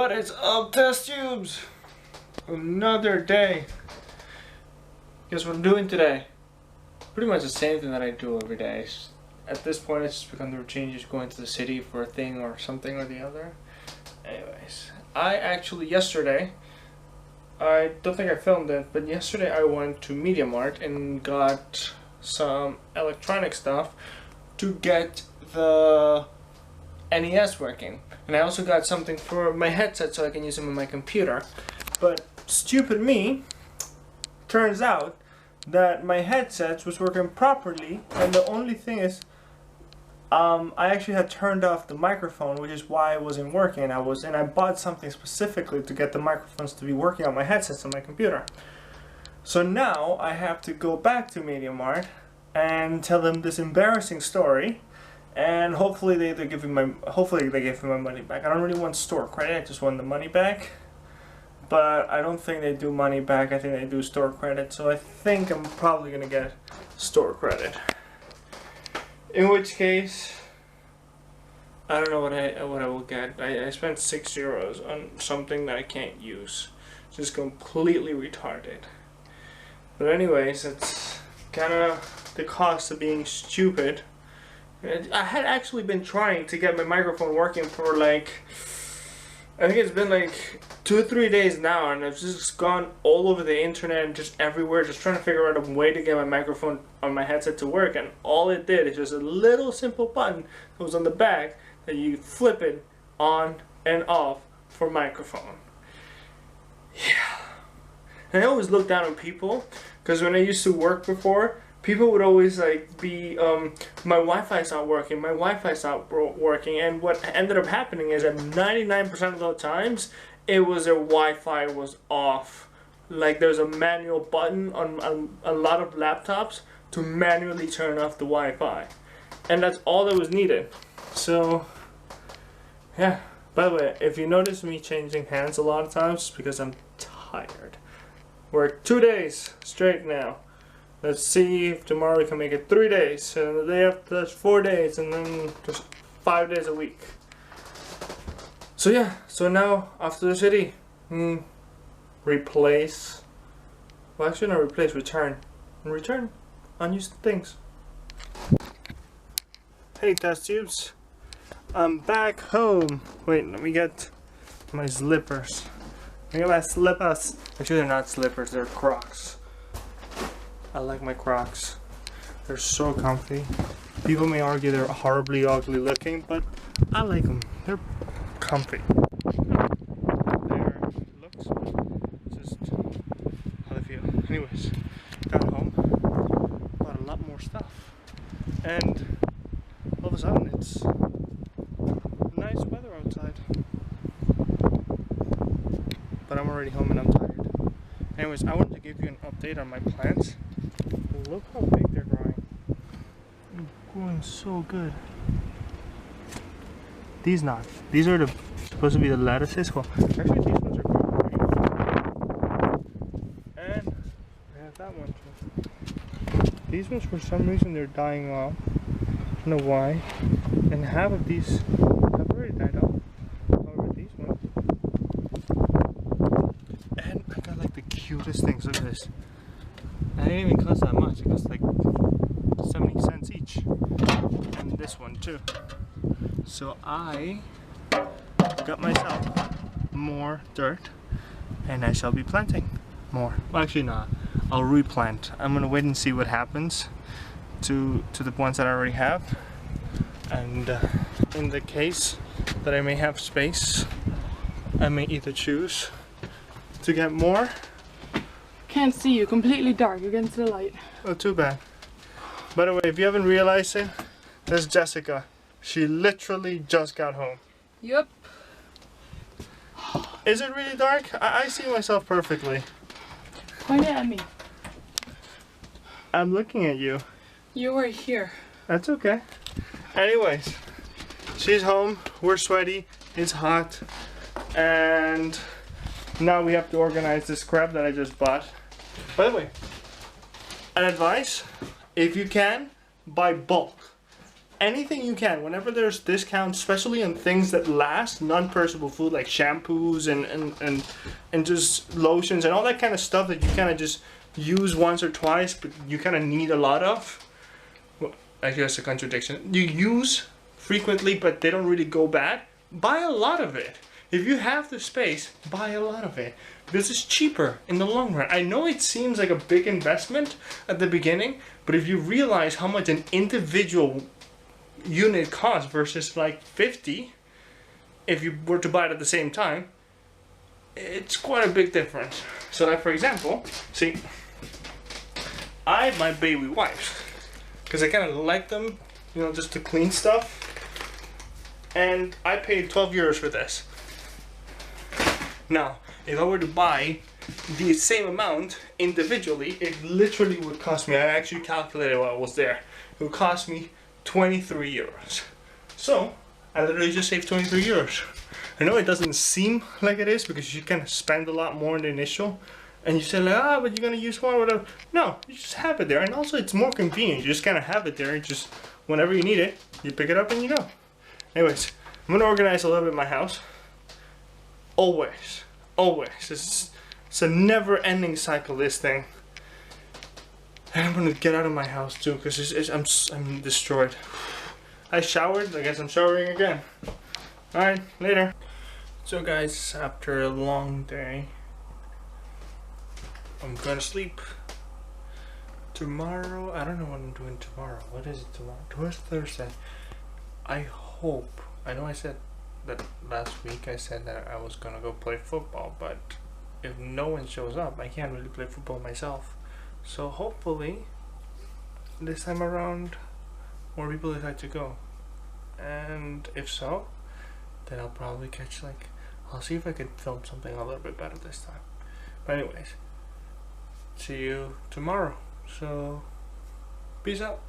What is up, test tubes? Another day. Guess what I'm doing today? Pretty much the same thing that I do every day. At this point, it's just become the routine, just going to the city for a thing or something or the other. Anyways, yesterday, I don't think I filmed it, but yesterday I went to Media Mart and got some electronic stuff to get the NES working. And I also got something for my headset so I can use them on my computer. But stupid me, turns out that my headset was working properly, and the only thing is I actually had turned off the microphone, which is why it wasn't working. I bought something specifically to get the microphones to be working on my headsets on my computer. So now I have to go back to Media Mart and tell them this embarrassing story, and hopefully they give me my money back. I don't really want store credit, I just want the money back. But I don't think they do money back, I think they do store credit, so I think I'm probably gonna get store credit. In which case, I don't know what I will get. I spent €6 on something that I can't use. Just completely retarded. But anyways, it's kind of the cost of being stupid. I had actually been trying to get my microphone working for like, I think it's been like 2 or 3 days now, and I've just gone all over the internet and just everywhere, just trying to figure out a way to get my microphone on my headset to work, and all it did is just a little simple button that was on the back that you flip it on and off for microphone. Yeah. And I always look down on people, because when I used to work before, people would always like be, my Wi-Fi's not working, my Wi-Fi's not working, and what ended up happening is that 99% of the times, it was their Wi-Fi was off. Like there's a manual button on a lot of laptops to manually turn off the Wi-Fi. And that's all that was needed. So, yeah. By the way, if you notice me changing hands a lot of times, it's because I'm tired. We're 2 days straight now. Let's see if tomorrow we can make it 3 days, and the day after that's 4 days, and then just 5 days a week. So yeah, so now off to the city. Replace. Well, actually not replace, return. And return unused things. Hey test tubes. I'm back home. Wait, let me get my slippers. Let me get my slippers. Actually they're not slippers, they're Crocs. I like my Crocs. They're so comfy. People may argue they're horribly ugly looking, but I like them. They're comfy. Their looks, just how they feel. Anyways, got home, bought a lot more stuff, and all of a sudden it's nice weather outside. But I'm already home and I'm tired. Anyways, I wanted to give you an update on my plants. Look how big they're growing. They're growing so good. These not. These are supposed to be the lettuces. Well, actually these ones are growing. And I have that one too. These ones for some reason they're dying off. I don't know why. And half of these have already died off. However, these ones. And I got like the cutest things. Look at this. And it didn't even cost that much, it cost like 70 cents each. And this one too. So I got myself more dirt and I shall be planting more. Well, actually not. I'll replant. I'm gonna wait and see what happens to the ones that I already have. And in the case that I may have space, I may either choose to get more. Can't see you, completely dark against the light. Oh, too bad. By the way, if you haven't realized it, there's Jessica. She literally just got home. Yep. Is it really dark? I see myself perfectly. Point it at me. I'm looking at you. You were here. That's okay. Anyways, she's home. We're sweaty. It's hot. And now we have to organize this crap that I just bought. By the way, an advice, if you can, buy bulk. anything you can. Whenever there's discounts, especially on things that last, non-perishable food like shampoos and just lotions and all that kind of stuff that you kind of just use once or twice, but you kind of need a lot of. Well, I guess a contradiction. You use frequently, but they don't really go bad. Buy a lot of it. If you have the space, buy a lot of it. Because it's cheaper in the long run. I know it seems like a big investment at the beginning, but if you realize how much an individual unit costs versus like 50, if you were to buy it at the same time, it's quite a big difference. So like for example, see, I have my baby wipes because I kind of like them, you know, just to clean stuff. And I paid 12 euros for this. Now, if I were to buy the same amount individually, it literally would cost me, I actually calculated while I was there, it would cost me 23 euros. So, I literally just saved 23 euros. I know it doesn't seem like it is because you kind of spend a lot more in the initial, and you say like, ah, but you're gonna use more, whatever. No, you just have it there, and also it's more convenient. You just kind of have it there, and just whenever you need it, you pick it up and you go. Anyways, I'm gonna organize a little bit my house. Always. It's a never-ending cycle, this thing. And I'm gonna get out of my house too, because I'm destroyed. I showered. I guess I'm showering again. All right, later. So guys, after a long day, I'm gonna sleep. Tomorrow, I don't know what I'm doing tomorrow. What is it tomorrow? Tomorrow's Thursday. I hope. I know I said that last week. I said that I was gonna go play football, but if no one shows up, I can't really play football myself. So hopefully, this time around, more people decide to go. And if so, then I'll probably catch like, I'll see if I can film something a little bit better this time. But anyways, see you tomorrow. So, peace out.